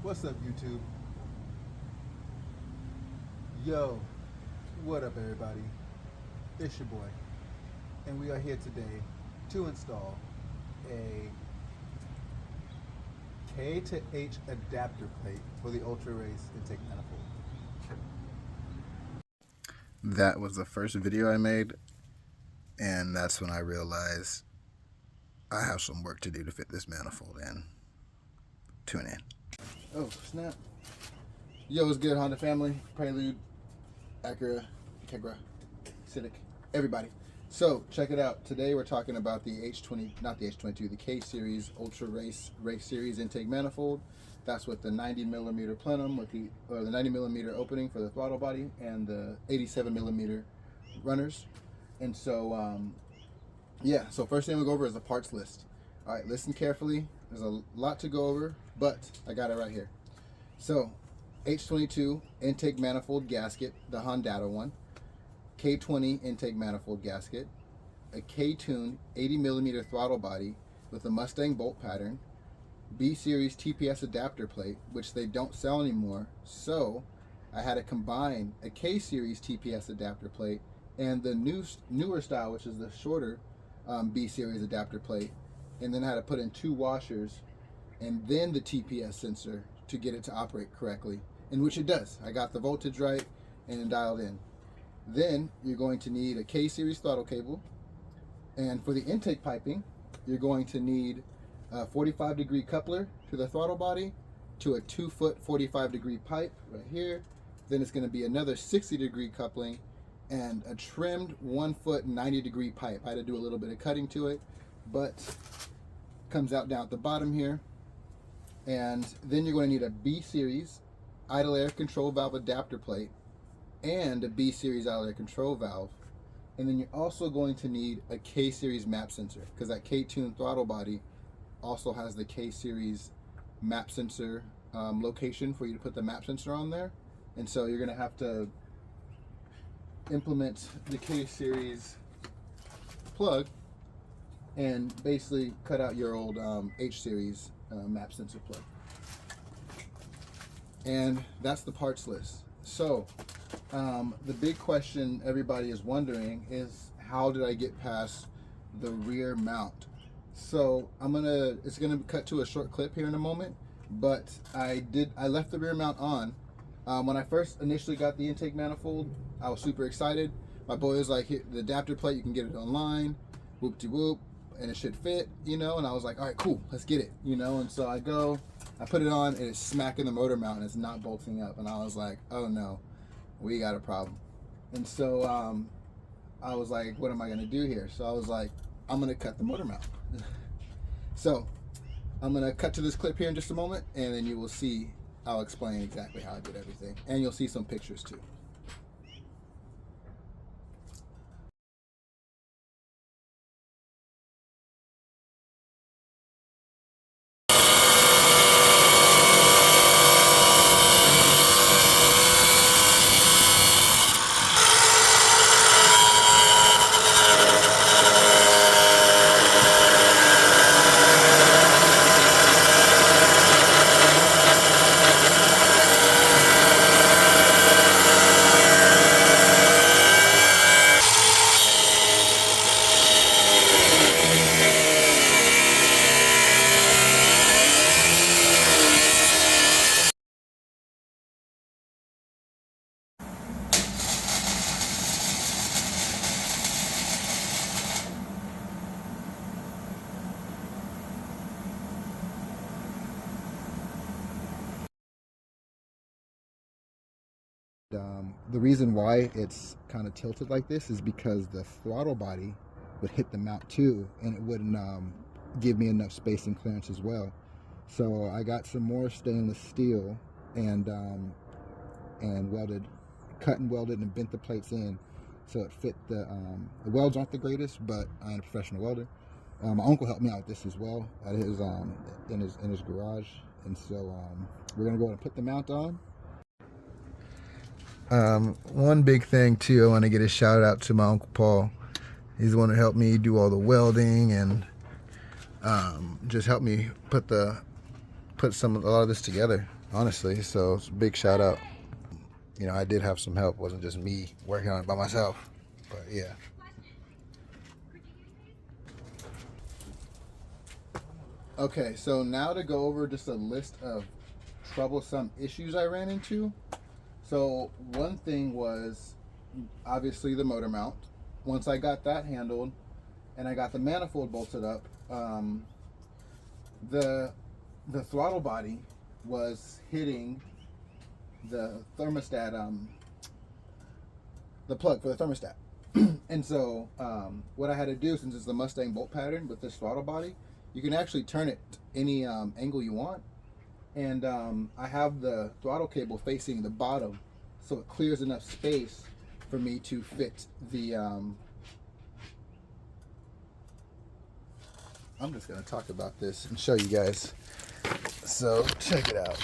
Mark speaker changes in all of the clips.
Speaker 1: What's up, YouTube? Yo, what up, everybody? It's your boy, and we are here today to install a K to H adapter plate for the Ultra Race intake manifold. That was the first video I made, and that's when I realized I have some work to do to fit this manifold in. Tune in. Oh, snap. Yo, what's good, Honda family? Prelude, Acura, Integra, Civic, everybody. So, check it out. Today we're talking about the not the H22, the K Series Ultra Race Series intake manifold. That's with the 90 millimeter plenum, or the 90 millimeter opening for the throttle body, and the 87 millimeter runners. And so, yeah, so first thing we'll go over is the parts list. All right, listen carefully. There's a lot to go over, but I got it right here. So, H22 intake manifold gasket, the Honda one. K20 intake manifold gasket. A K-tuned 80 millimeter throttle body with a Mustang bolt pattern. B-Series TPS adapter plate, which they don't sell anymore. So, I had to combine a K-Series TPS adapter plate and the newer style, which is the shorter B-Series adapter plate, and then I had to put in 2 washers and then the TPS sensor to get it to operate correctly, in which it does. I got the voltage right and dialed in. Then you're going to need a K-Series throttle cable, and for the intake piping, you're going to need a 45-degree coupler to the throttle body to a 2-foot 45-degree pipe right here. Then it's going to be another 60-degree coupling and a trimmed 1-foot 90-degree pipe. I had to do a little bit of cutting to it, but comes out down at the bottom here. And then you're going to need a B-Series idle air control valve adapter plate and a B-Series idle air control valve. And then you're also going to need a K-Series map sensor, because that K-tuned throttle body also has the K-Series map sensor location for you to put the map sensor on there. And so you're going to have to implement the K-Series plug and basically cut out your old H-Series map sensor plug. And that's the parts list. So the big question everybody is wondering is, how did I get past the rear mount? So it's gonna cut to a short clip here in a moment, but I left the rear mount on. When I first initially got the intake manifold, I was super excited. My boy was like, "Here, the adapter plate, you can get it online, whoop-de-whoop, and it should fit," you know, and I was like, all right, cool, let's get it, you know. And so I put it on, and it's smacking the motor mount, and it's not bolting up, and I was like, oh no, we got a problem. And so I was like, what am I gonna do here? So I was like, I'm gonna cut the motor mount. So I'm gonna cut to this clip here in just a moment, and then you will see, I'll explain exactly how I did everything, and you'll see some pictures too. The reason why it's kind of tilted like this is because the throttle body would hit the mount too, and it wouldn't give me enough space and clearance as well. So I got some more stainless steel and cut and welded and bent the plates in so it fit. The welds aren't the greatest, but I am a professional welder. My uncle helped me out with this as well at his in his garage, and so we're gonna go ahead and put the mount on. One big thing too, I want to get a shout out to my Uncle Paul. He's the one who helped me do all the welding and just helped me put put a lot of this together, honestly. So it's a big shout out. You know, I did have some help. It wasn't just me working on it by myself. But yeah. Okay, so now to go over just a list of troublesome issues I ran into. So one thing was obviously the motor mount. Once I got that handled and I got the manifold bolted up, the throttle body was hitting the thermostat, the plug for the thermostat. And so what I had to do, since it's the Mustang bolt pattern with this throttle body, you can actually turn it any angle you want. And I have the throttle cable facing the bottom, so it clears enough space for me to fit the I'm just going to talk about this and show you guys. So check it out.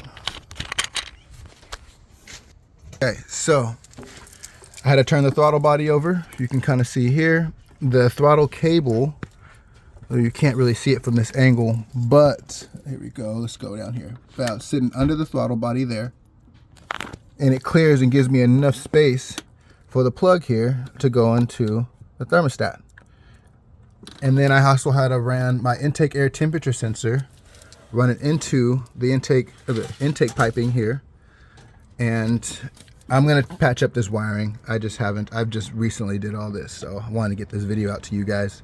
Speaker 1: Okay, so I had to turn the throttle body over. You can kind of see here the throttle cable. You can't really see it from this angle, but here we go. Let's go down here. About sitting under the throttle body there, and it clears and gives me enough space for the plug here to go into the thermostat. And then I also had to run my intake air temperature sensor, run it into the intake piping here, and I'm gonna patch up this wiring. I've just recently did all this, so I wanted to get this video out to you guys.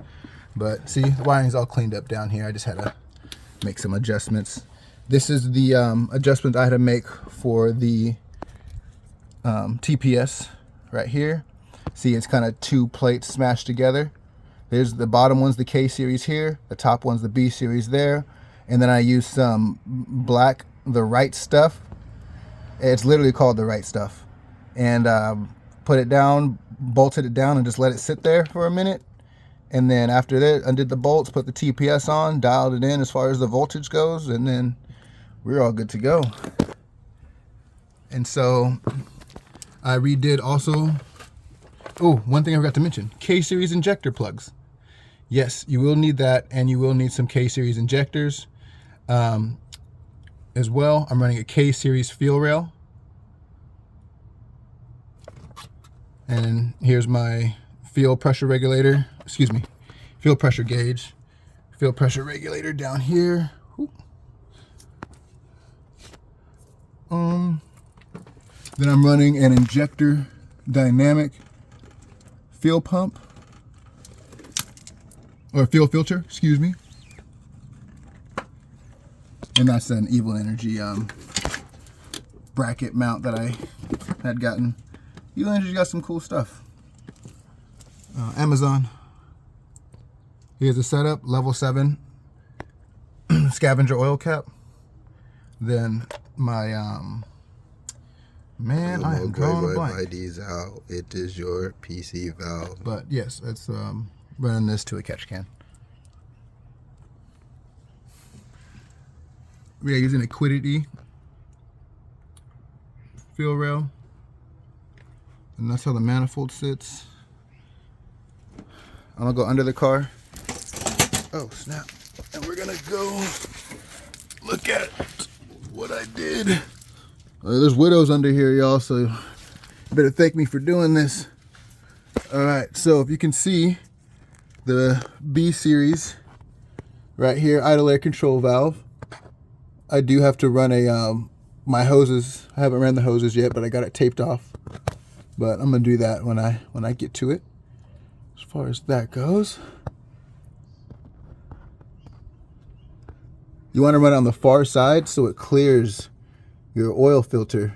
Speaker 1: But see, the wiring's all cleaned up down here. I just had to make some adjustments. This is the adjustment I had to make for the TPS right here. See, it's kind of two plates smashed together. There's the bottom one's the K series here, the top one's the B series there, and then I used some black, the right stuff. It's literally called the right stuff, and put it down, bolted it down, and just let it sit there for a minute. And then after that, undid the bolts, put the TPS on, dialed it in as far as the voltage goes, and then we're all good to go. And so I redid also, oh, one thing I forgot to mention, K-series injector plugs. Yes, you will need that, and you will need some K-series injectors as well. I'm running a K-series fuel rail. And here's my fuel pressure regulator, fuel pressure gauge, fuel pressure regulator down here. Then I'm running an injector dynamic fuel pump, or fuel filter, excuse me. And that's an Evil Energy bracket mount that I had gotten. Evil Energy got some cool stuff. Amazon. Here's the setup, level 7 scavenger oil cap. Then my man, I am drawing a blank.
Speaker 2: ID's out. It is your PC valve.
Speaker 1: But yes, it's running this to a catch can. We are using a Quiddity fuel rail, and that's how the manifold sits. I'm gonna go under the car. Oh snap! And we're gonna go look at what I did. There's widows under here, y'all, so you better thank me for doing this. All right, so if you can see the B series right here, idle air control valve. I do have to run a my hoses. I haven't ran the hoses yet, but I got it taped off. But I'm gonna do that when I get to it. As far as that goes, you want to run on the far side so it clears your oil filter